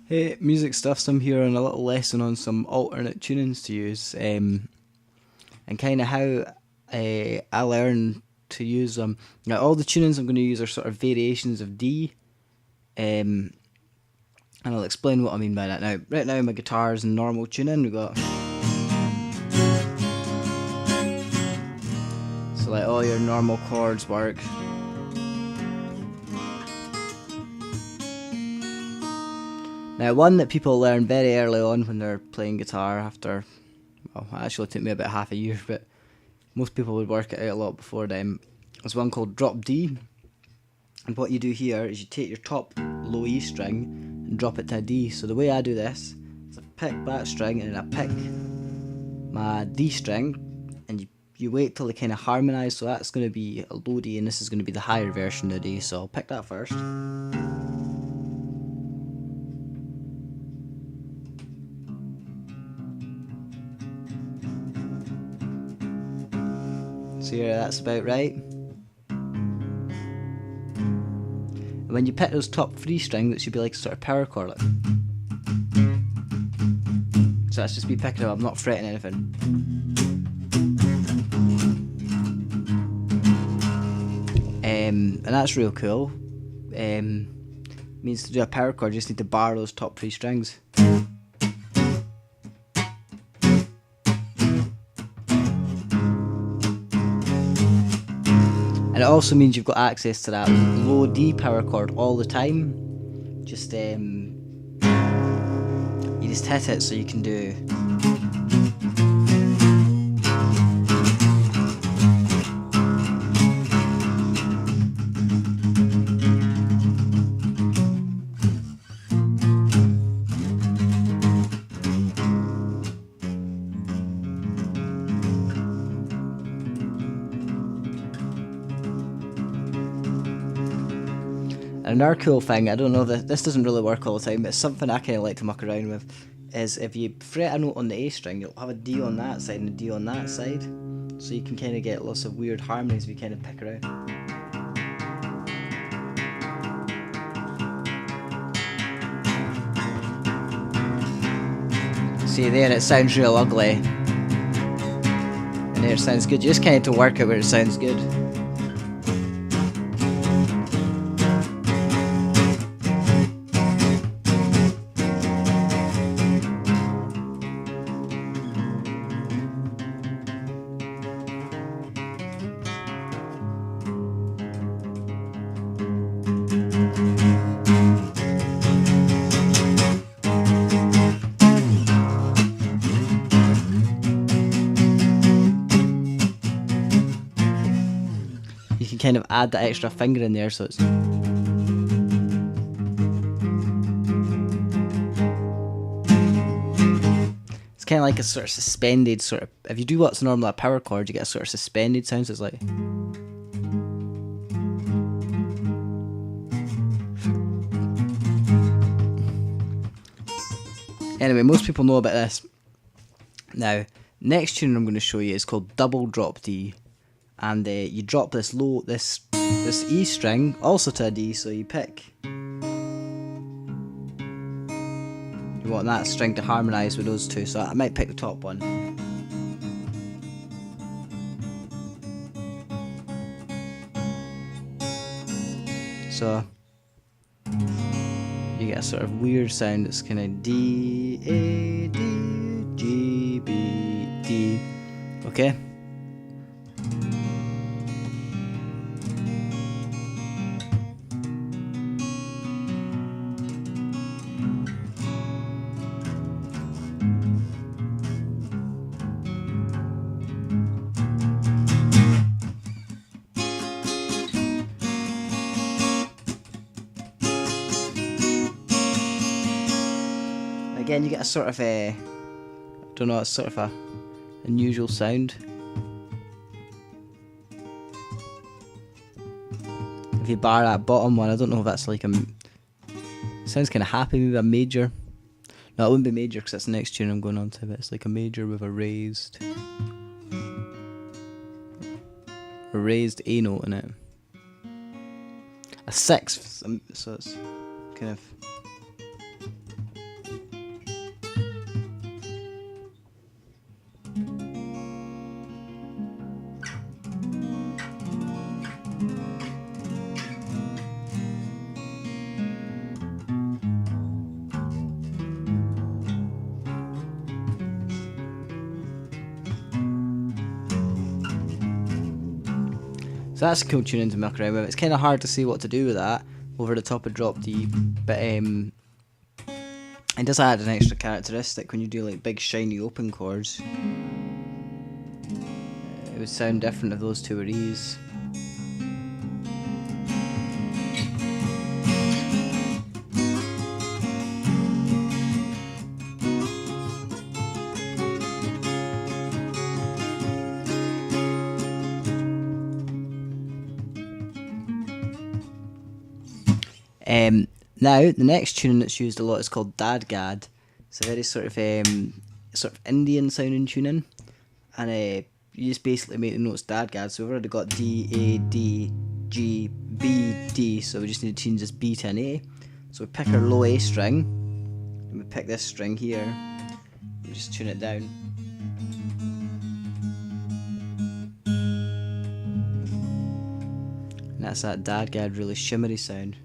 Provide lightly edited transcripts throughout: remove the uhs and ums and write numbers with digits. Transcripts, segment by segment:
Hey, music stuff. So I'm here on a little lesson on some alternate tunings to use, and kind of how I learn to use them. Now, all the tunings I'm going to use are sort of variations of D, and I'll explain what I mean by that now. Right now, my guitar's in normal tuning. We've got so like all your normal chords work. Now, one that people learn very early on when they're playing guitar after, well, actually it took me about half a year, but most people would work it out a lot before then. There's one called drop D, and what you do here is you take your top low E string and drop it to a D. So the way I do this is I pick that string and then I pick my D string, and you wait till they kind of harmonise. So that's going to be a low D and this is going to be the higher version of D. So I'll pick that first. So yeah, that's about right. And when you pick those top three strings, it should be like a sort of power chord. Like. So that's just me picking it up, I'm not fretting anything. And that's real cool. Means to do a power chord, you just need to bar those top three strings. And it also means you've got access to that low D power chord all the time. Just you just hit it so you can do. And another cool thing, I don't know that this doesn't really work all the time, but it's something I kind of like to muck around with, is if you fret a note on the A string, you'll have a D on that side and a D on that side, so you can kind of get lots of weird harmonies if you kind of pick around. See there, it sounds real ugly, and there it sounds good. You just kind of have to work it where it sounds good. You can kind of add that extra finger in there, so it's. It's kind of like a sort of suspended sort of. If you do what's normally a power chord, you get a sort of suspended sound. So it's like. Anyway, most people know about this. Now, next tune I'm going to show you is called double drop D. And you drop this low, this E string also to a D, so you pick. You want that string to harmonise with those two, so I might pick the top one. So you get a sort of weird sound that's kind of D, A, D, G, B, D. Okay? Again, you get a sort of a, I don't know, it's sort of a unusual sound. If you bar that bottom one, I don't know if that's like a, sounds kind of happy, maybe a major. No, it wouldn't be major because that's the next tune I'm going on to, but it's like a major with a raised A note in it. A sixth, so it's kind of So that's a cool tuning to muck around with. It's kind of hard to see what to do with that over the top of drop D, but it does add an extra characteristic when you do like big shiny open chords. It would sound different if those two were E's. Now the next tuning that's used a lot is called DADGAD. It's a very sort of Indian sounding tuning, and you just basically make the notes DADGAD. So we've already got D, A, D, G, B, D. So we just need to change this B to an A. So we pick our low A string, and we pick this string here. We just tune it down. And that's that DADGAD really shimmery sound.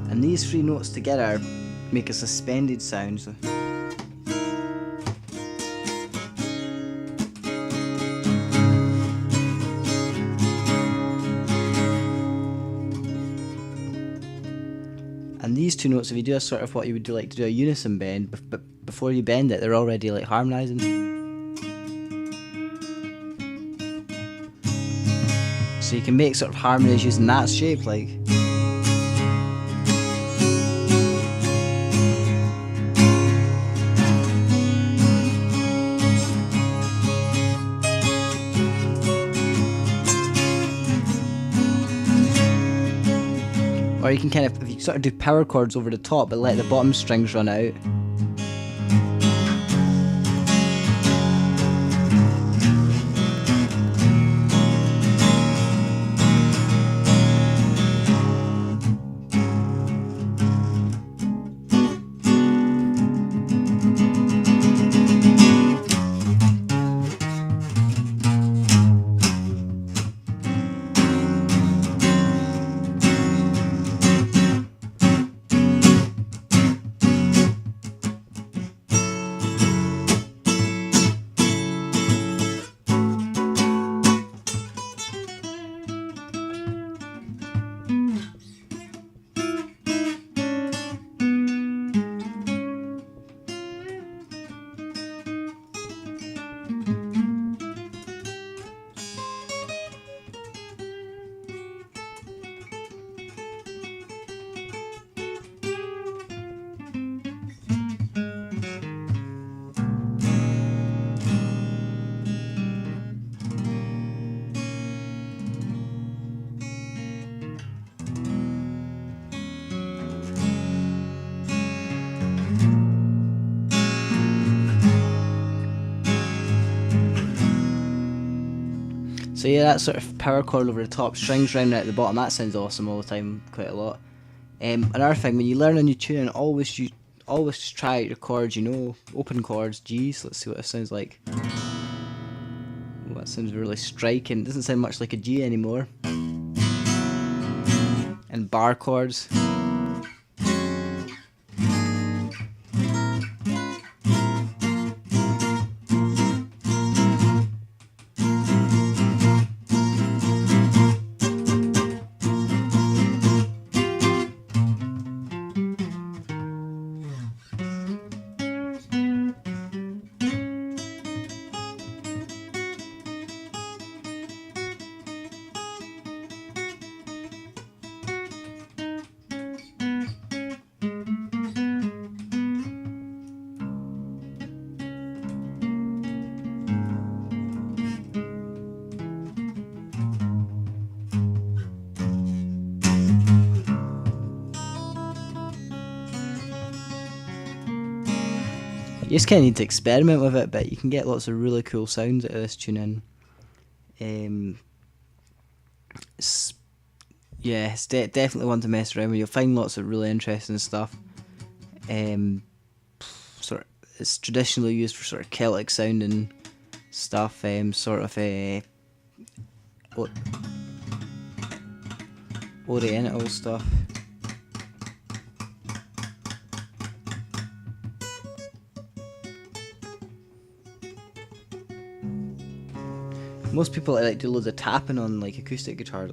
And these three notes together make a suspended sound. So and these two notes, if you do a sort of what you would do like to do a unison bend, but before you bend it, they're already like harmonizing. So you can make sort of harmonies using that shape, like. Or you can kind of, if you sort of do power chords over the top, but let the bottom strings run out. So yeah, that sort of power chord over the top, strings round at the bottom, that sounds awesome all the time, quite a lot. Another thing, when you learn a new tune, always try out your chords, you know, open chords, G's. Let's see what it sounds like. Oh, that sounds really striking. It doesn't sound much like a G anymore. And bar chords. You just kind of need to experiment with it, but you can get lots of really cool sounds out of this tune in. It's definitely one to mess around with. You'll find lots of really interesting stuff. It's traditionally used for sort of Celtic sounding stuff, Oriental stuff. Most people like do loads of tapping on like acoustic guitars.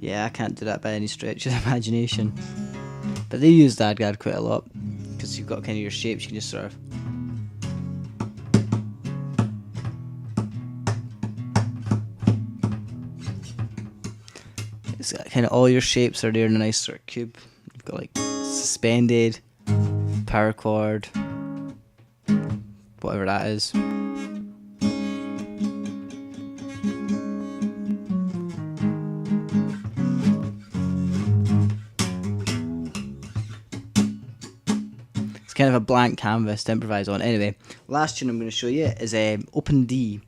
Yeah, I can't do that by any stretch of the imagination. But they use DADGAD quite a lot, because you've got kind of your shapes, you can just sort of... It's got kind of all your shapes are there in a nice sort of cube. You've got like suspended, power chord, whatever that is. It's kind of a blank canvas to improvise on. Anyway, last tune I'm going to show you is Open D,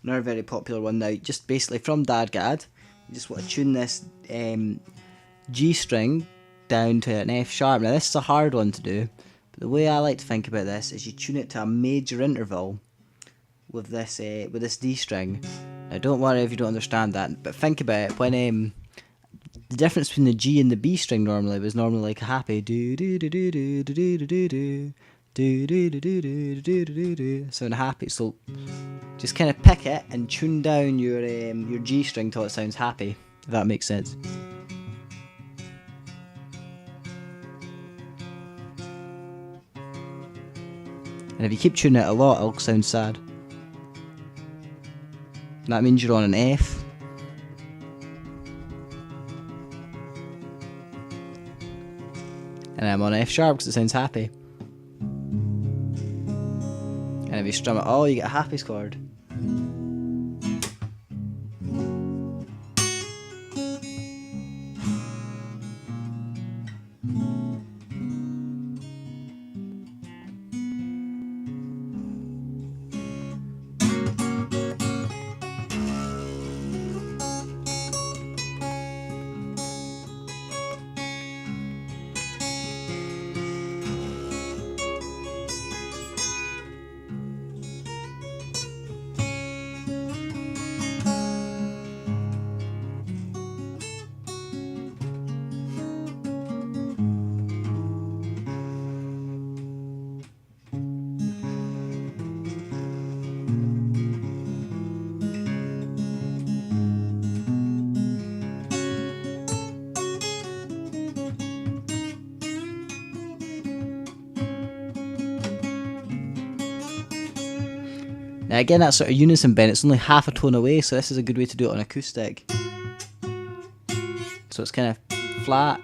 another very popular one now. Just basically from DADGAD, you just want to tune this G string down to an F sharp. Now this is a hard one to do, but the way I like to think about this is you tune it to a major interval with this D string. Now don't worry if you don't understand that, but think about it. When the difference between the G and the B string normally was normally like a happy do do do do do do do do do do do do do do do do do. So in a happy, so just kind of pick it and tune down your G string till it sounds happy, if that makes sense. And if you keep tuning it a lot, it'll sound sad. And that means you're on an F. And I'm on F sharp because it sounds happy. And if you strum it all, you get a happy chord. Now again, that sort of unison bend, it's only half a tone away, so this is a good way to do it on acoustic. So it's kind of flat.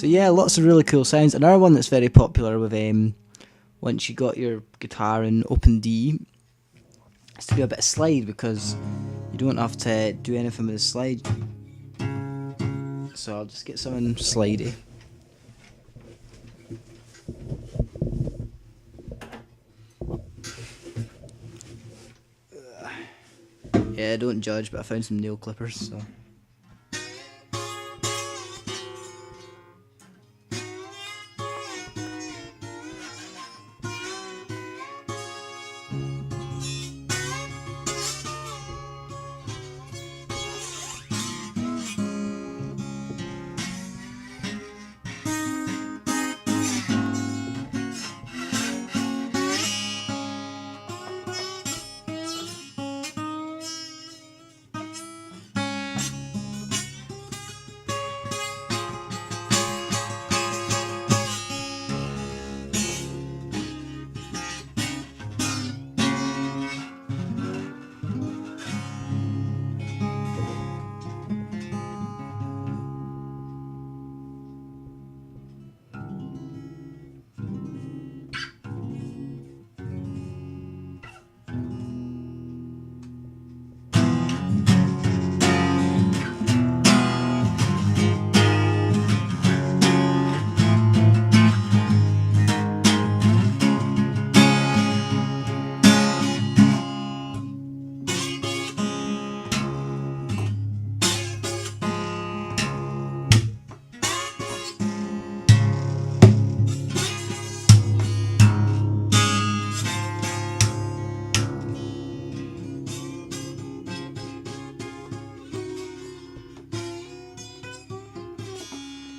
So yeah, lots of really cool sounds. Another one that's very popular with once you got your guitar in open D, is to do a bit of slide, because you don't have to do anything with the slide. So I'll just get something slidey. Yeah, don't judge, but I found some nail clippers, so.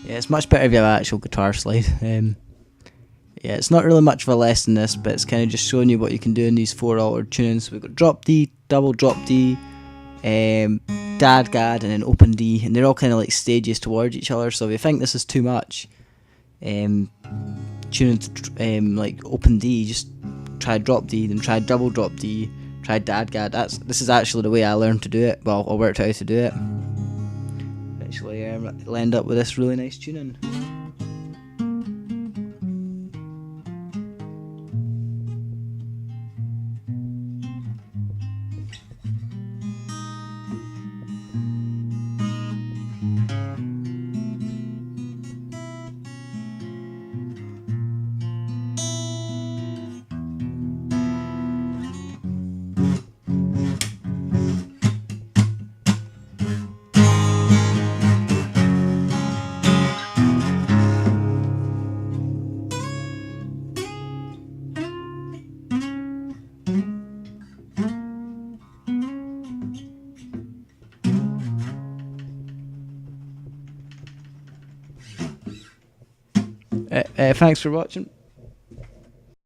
Yeah, it's much better if you have an actual guitar slide. Yeah, it's not really much of a lesson this, but it's kind of just showing you what you can do in these 4 altered tunings. So we've got drop D, double drop D, DADGAD, and then open D, and they're all kind of like stages towards each other. So if you think this is too much, tuning to like open D, just try drop D, then try double drop D, try DADGAD. This is actually the way I learned to do it. Well, I worked out how to do it. Eventually, I'll end up with this really nice tuning. Thanks for watching.